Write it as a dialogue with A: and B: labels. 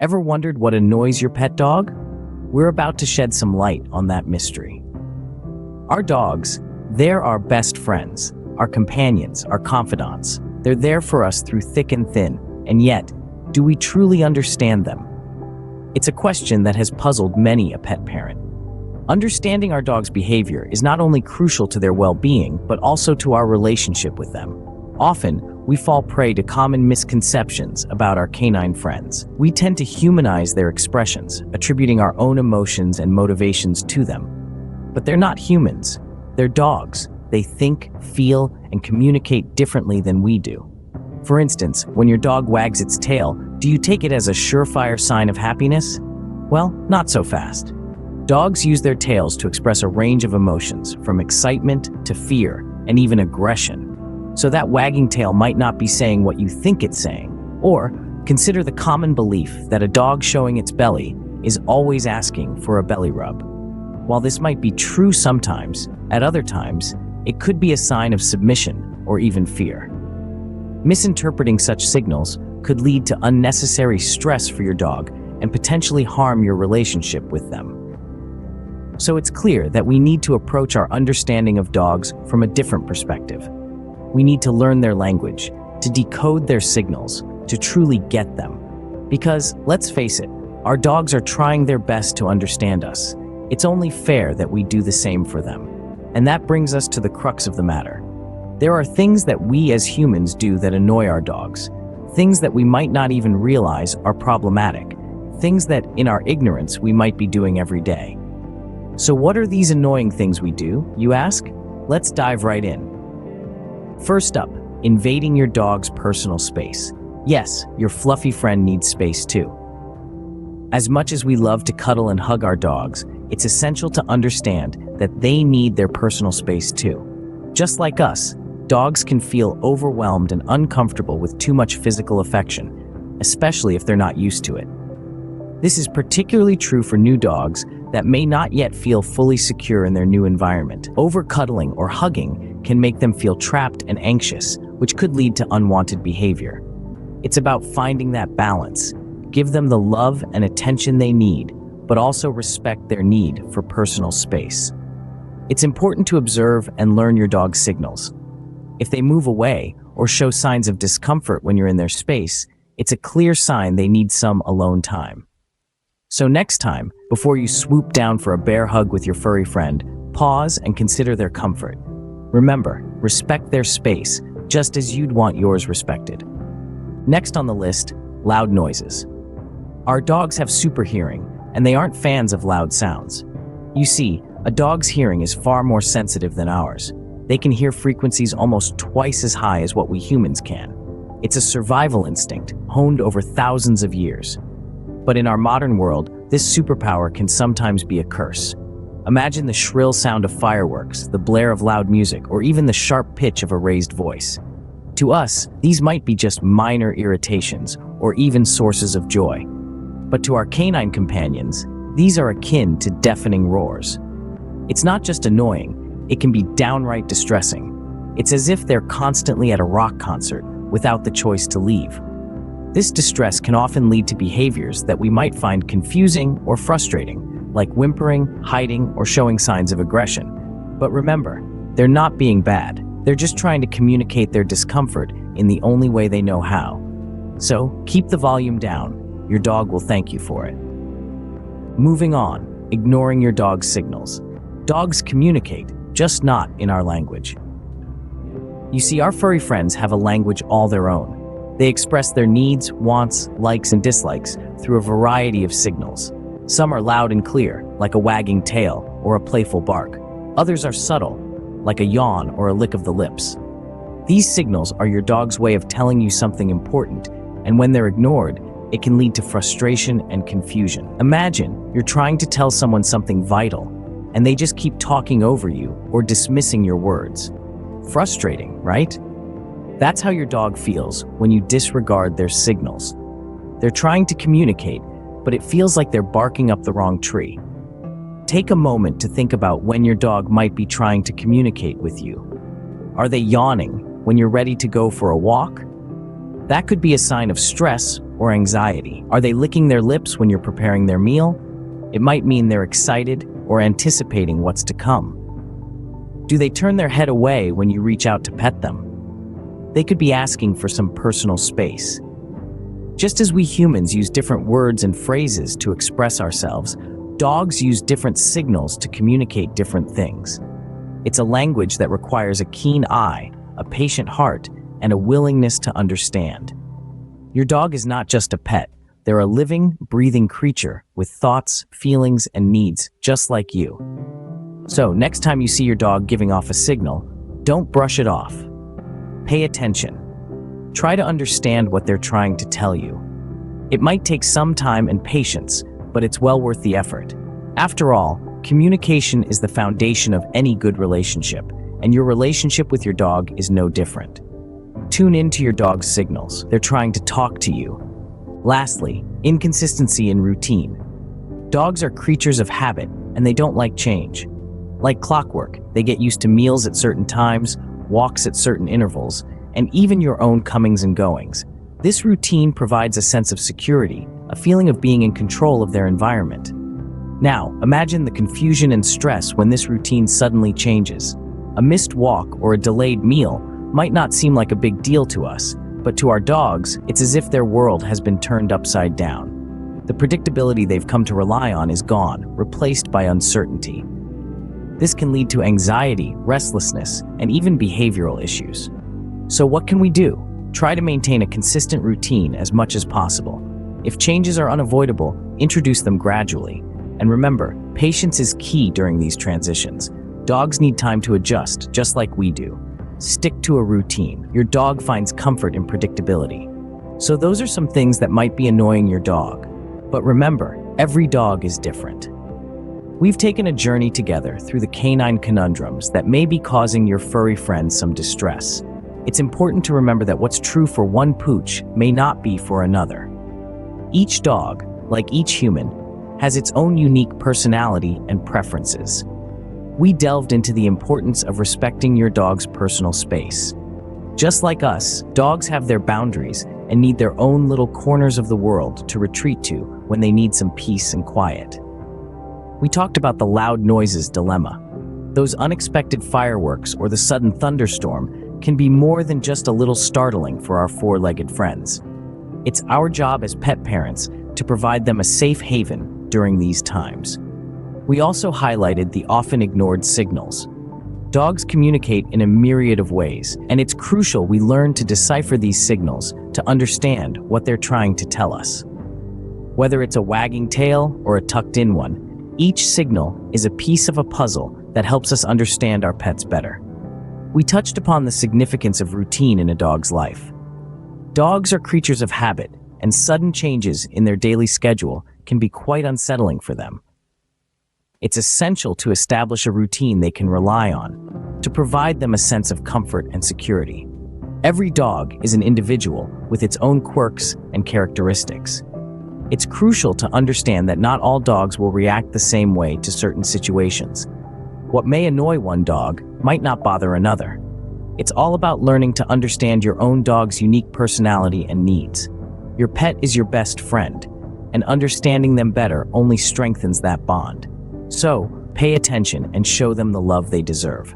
A: Ever wondered what annoys your pet dog? We're about to shed some light on that mystery. Our dogs, they're our best friends, our companions, our confidants. They're there for us through thick and thin, and yet, do we truly understand them? It's a question that has puzzled many a pet parent. Understanding our dog's behavior is not only crucial to their well-being, but also to our relationship with them. Often, we fall prey to common misconceptions about our canine friends. We tend to humanize their expressions, attributing our own emotions and motivations to them. But they're not humans. They're dogs. They think, feel, and communicate differently than we do. For instance, when your dog wags its tail, do you take it as a surefire sign of happiness? Well, not so fast. Dogs use their tails to express a range of emotions, from excitement to fear and even aggression. So that wagging tail might not be saying what you think it's saying. Or consider the common belief that a dog showing its belly is always asking for a belly rub. While this might be true sometimes, at other times, it could be a sign of submission or even fear. Misinterpreting such signals could lead to unnecessary stress for your dog and potentially harm your relationship with them. So it's clear that we need to approach our understanding of dogs from a different perspective. We need to learn their language, to decode their signals, to truly get them. Because, let's face it, our dogs are trying their best to understand us. It's only fair that we do the same for them. And that brings us to the crux of the matter. There are things that we as humans do that annoy our dogs, things that we might not even realize are problematic, things that, in our ignorance, we might be doing every day. So what are these annoying things we do, you ask? Let's dive right in. First up, invading your dog's personal space. Yes, your fluffy friend needs space too. As much as we love to cuddle and hug our dogs, it's essential to understand that they need their personal space too. Just like us, dogs can feel overwhelmed and uncomfortable with too much physical affection, especially if they're not used to it. This is particularly true for new dogs that may not yet feel fully secure in their new environment. Over-cuddling or hugging can make them feel trapped and anxious, which could lead to unwanted behavior. It's about finding that balance. Give them the love and attention they need, but also respect their need for personal space. It's important to observe and learn your dog's signals. If they move away or show signs of discomfort when you're in their space, it's a clear sign they need some alone time. So next time, before you swoop down for a bear hug with your furry friend, pause and consider their comfort. Remember, respect their space, just as you'd want yours respected. Next on the list, loud noises. Our dogs have super hearing, and they aren't fans of loud sounds. You see, a dog's hearing is far more sensitive than ours. They can hear frequencies almost twice as high as what we humans can. It's a survival instinct, honed over thousands of years. But in our modern world, this superpower can sometimes be a curse. Imagine the shrill sound of fireworks, the blare of loud music, or even the sharp pitch of a raised voice. To us, these might be just minor irritations, or even sources of joy. But to our canine companions, these are akin to deafening roars. It's not just annoying, it can be downright distressing. It's as if they're constantly at a rock concert, without the choice to leave. This distress can often lead to behaviors that we might find confusing or frustrating, like whimpering, hiding, or showing signs of aggression. But remember, they're not being bad. They're just trying to communicate their discomfort in the only way they know how. So, keep the volume down. Your dog will thank you for it. Moving on, ignoring your dog's signals. Dogs communicate, just not in our language. You see, our furry friends have a language all their own. They express their needs, wants, likes, and dislikes through a variety of signals. Some are loud and clear, like a wagging tail or a playful bark. Others are subtle, like a yawn or a lick of the lips. These signals are your dog's way of telling you something important, and when they're ignored, it can lead to frustration and confusion. Imagine you're trying to tell someone something vital, and they just keep talking over you or dismissing your words. Frustrating, right? That's how your dog feels when you disregard their signals. They're trying to communicate, but it feels like they're barking up the wrong tree. Take a moment to think about when your dog might be trying to communicate with you. Are they yawning when you're ready to go for a walk? That could be a sign of stress or anxiety. Are they licking their lips when you're preparing their meal? It might mean they're excited or anticipating what's to come. Do they turn their head away when you reach out to pet them? They could be asking for some personal space. Just as we humans use different words and phrases to express ourselves, dogs use different signals to communicate different things. It's a language that requires a keen eye, a patient heart, and a willingness to understand. Your dog is not just a pet. They're a living, breathing creature with thoughts, feelings, and needs, just like you. So, next time you see your dog giving off a signal, don't brush it off. Pay attention. Try to understand what they're trying to tell you. It might take some time and patience, but it's well worth the effort. After all, communication is the foundation of any good relationship, and your relationship with your dog is no different. Tune into your dog's signals. They're trying to talk to you. Lastly, inconsistency in routine. Dogs are creatures of habit, and they don't like change. Like clockwork, they get used to meals at certain times, walks at certain intervals, and even your own comings and goings. This routine provides a sense of security, a feeling of being in control of their environment. Now, imagine the confusion and stress when this routine suddenly changes. A missed walk or a delayed meal might not seem like a big deal to us, but to our dogs, it's as if their world has been turned upside down. The predictability they've come to rely on is gone, replaced by uncertainty. This can lead to anxiety, restlessness, and even behavioral issues. So what can we do? Try to maintain a consistent routine as much as possible. If changes are unavoidable, introduce them gradually. And remember, patience is key during these transitions. Dogs need time to adjust, just like we do. Stick to a routine. Your dog finds comfort in predictability. So those are some things that might be annoying your dog. But remember, every dog is different. We've taken a journey together through the canine conundrums that may be causing your furry friends some distress. It's important to remember that what's true for one pooch may not be for another. Each dog, like each human, has its own unique personality and preferences. We delved into the importance of respecting your dog's personal space. Just like us, dogs have their boundaries and need their own little corners of the world to retreat to when they need some peace and quiet. We talked about the loud noises dilemma. Those unexpected fireworks or the sudden thunderstorm can be more than just a little startling for our four-legged friends. It's our job as pet parents to provide them a safe haven during these times. We also highlighted the often ignored signals. Dogs communicate in a myriad of ways, and it's crucial we learn to decipher these signals to understand what they're trying to tell us. Whether it's a wagging tail or a tucked-in one, each signal is a piece of a puzzle that helps us understand our pets better. We touched upon the significance of routine in a dog's life. Dogs are creatures of habit, and sudden changes in their daily schedule can be quite unsettling for them. It's essential to establish a routine they can rely on, to provide them a sense of comfort and security. Every dog is an individual with its own quirks and characteristics. It's crucial to understand that not all dogs will react the same way to certain situations. What may annoy one dog might not bother another. It's all about learning to understand your own dog's unique personality and needs. Your pet is your best friend, and understanding them better only strengthens that bond. So, pay attention and show them the love they deserve.